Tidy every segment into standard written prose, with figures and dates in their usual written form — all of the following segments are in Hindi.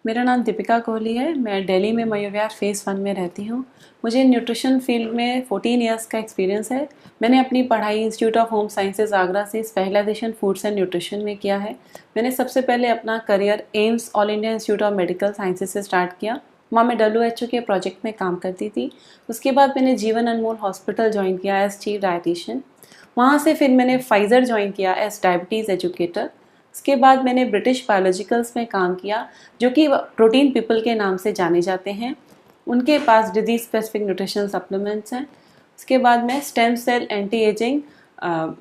मेरा नाम दीपिका कोहली है। मैं दिल्ली में मयूर फेज़ 1 में रहती हूँ। मुझे न्यूट्रिशन फील्ड में 14 इयर्स का एक्सपीरियंस है। मैंने अपनी पढ़ाई institute of home sciences Agra से स्पेशलाइजेशन फूड्स एंड न्यूट्रिशन में किया है। मैंने सबसे पहले अपना career AIIMS all India institute of medical sciences से स्टार्ट किया। वहाँ मैं WHO के प्रोजेक्ट में काम करती थी। उसके बाद मैंने जीवन अनमोल हॉस्पिटल ज्वाइन किया एज चीफ डायटिशियन। वहाँ से फिर मैंने फाइज़र ज्वाइन किया एज डायबिटीज़ एजुकेटर। उसके बाद मैंने ब्रिटिश बायोलॉजिकल्स में काम किया, जो कि प्रोटीन पीपल के नाम से जाने जाते हैं। उनके पास डिजीज स्पेसिफिक न्यूट्रिशन सप्लीमेंट्स हैं। उसके बाद मैं स्टेम सेल एंटी एजिंग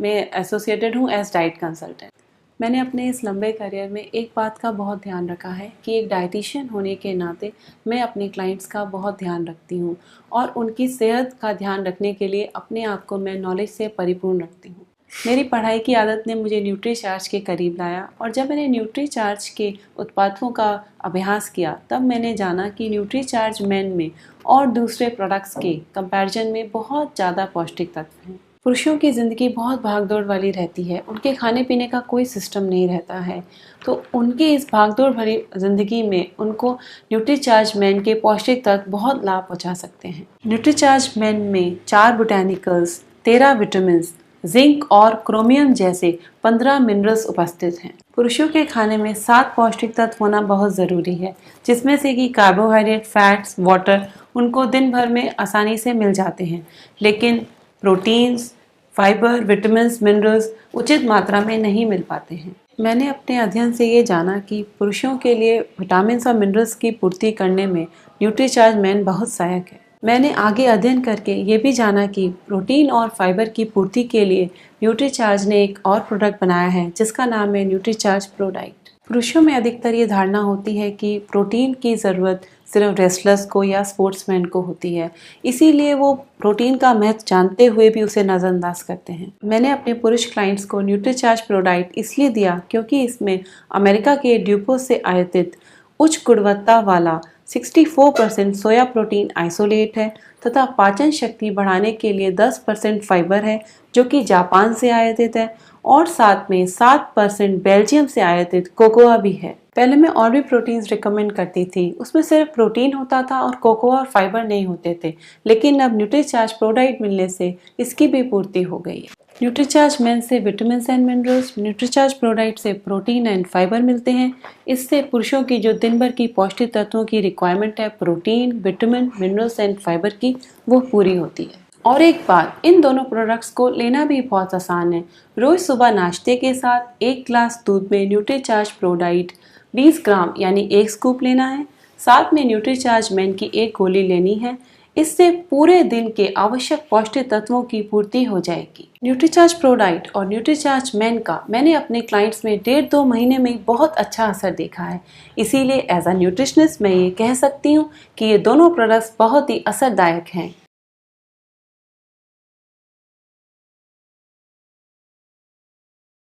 में एसोसिएटेड हूँ एज डाइट कंसल्टेंट। मैंने अपने इस लंबे करियर में एक बात का बहुत ध्यान रखा है कि एक डाइटिशियन होने के नाते मैं अपने क्लाइंट्स का बहुत ध्यान रखती हूँ और उनकी सेहत का ध्यान रखने के लिए अपने आप को मैं नॉलेज से परिपूर्ण रखती हूँ। मेरी पढ़ाई की आदत ने मुझे न्यूट्रीचार्ज के करीब लाया और जब मैंने न्यूट्रीचार्ज के उत्पादों का अभ्यास किया तब मैंने जाना कि न्यूट्रीचार्ज मेन में और दूसरे प्रोडक्ट्स के कंपैरिजन में बहुत ज़्यादा पौष्टिक तत्व हैं। पुरुषों की ज़िंदगी बहुत भागदौड़ वाली रहती है, उनके खाने पीने का कोई सिस्टम नहीं रहता है, तो उनकी इस भागदौड़ भरी ज़िंदगी में उनको न्यूट्रीचार्ज मेन के पौष्टिक तत्व बहुत लाभ पहुँचा सकते हैं। न्यूट्रीचार्ज मेन में 4 बोटैनिकल्स, 13 विटामिन, जिंक और क्रोमियम जैसे 15 मिनरल्स उपस्थित हैं। पुरुषों के खाने में 7 पौष्टिक तत्व होना बहुत ज़रूरी है, जिसमें से कि कार्बोहाइड्रेट, फैट्स, वाटर उनको दिन भर में आसानी से मिल जाते हैं, लेकिन प्रोटीन्स, फाइबर, विटामिन, मिनरल्स उचित मात्रा में नहीं मिल पाते हैं। मैंने अपने अध्ययन से ये जाना कि पुरुषों के लिए विटामिन और मिनरल्स की पूर्ति करने में न्यूट्रीचार्ज मेन बहुत सहायक है। मैंने आगे अध्ययन करके ये भी जाना कि प्रोटीन और फाइबर की पूर्ति के लिए न्यूट्रीचार्ज ने एक और प्रोडक्ट बनाया है जिसका नाम है न्यूट्रीचार्ज प्रो डाइट। पुरुषों में अधिकतर ये धारणा होती है कि प्रोटीन की ज़रूरत सिर्फ रेसलर्स को या स्पोर्ट्समैन को होती है, इसीलिए वो प्रोटीन का महत्व जानते हुए भी उसे नज़रअंदाज करते हैं। मैंने अपने पुरुष क्लाइंट्स को न्यूट्रीचार्ज प्रो डाइट इसलिए दिया क्योंकि इसमें अमेरिका के ड्यूपो से आयातित उच्च गुणवत्ता वाला 64% सोया प्रोटीन आइसोलेट है तथा पाचन शक्ति बढ़ाने के लिए 10% फाइबर है जो कि जापान से आयातित है और साथ में 7% बेल्जियम से आयातित कोकोआ भी है। पहले मैं और भी प्रोटीन्स रिकमेंड करती थी, उसमें सिर्फ प्रोटीन होता था और कोकोआ और फाइबर नहीं होते थे, लेकिन अब न्यूट्रीचार्ज प्रो डाइट मिलने से इसकी भी पूर्ति हो गई है। न्यूट्रीचार्ज मेन से vitamin and minerals, Nutricharge pro diet से प्रोटीन एंड फाइबर मिलते हैं। इससे पुरुषों की जो दिन भर की पौष्टिक तत्वों की रिक्वायरमेंट है, protein, vitamin, minerals and fibre की, वो पूरी होती है। और एक बात, इन दोनों प्रोडक्ट्स को लेना भी बहुत आसान है। रोज सुबह नाश्ते के साथ 1 ग्लास दूध में न्यूट्रीचार्ज प्रो डाइट 20 ग्राम यानी 1 स्कूप लेना है। साथ में न्यूट्रीचार्ज मेन की 1 गोली लेनी है। इससे पूरे दिन के आवश्यक पौष्टिक तत्वों की पूर्ति हो जाएगी। न्यूट्रीचार्ज प्रो डाइट और न्यूट्रीचार्ज मेन का मैंने अपने क्लाइंट्स में 1.5-2 महीने में बहुत अच्छा असर देखा है। इसीलिए एज अ न्यूट्रिशनिस्ट मैं ये कह सकती हूँ कि ये दोनों प्रोडक्ट्स बहुत ही असरदायक हैं।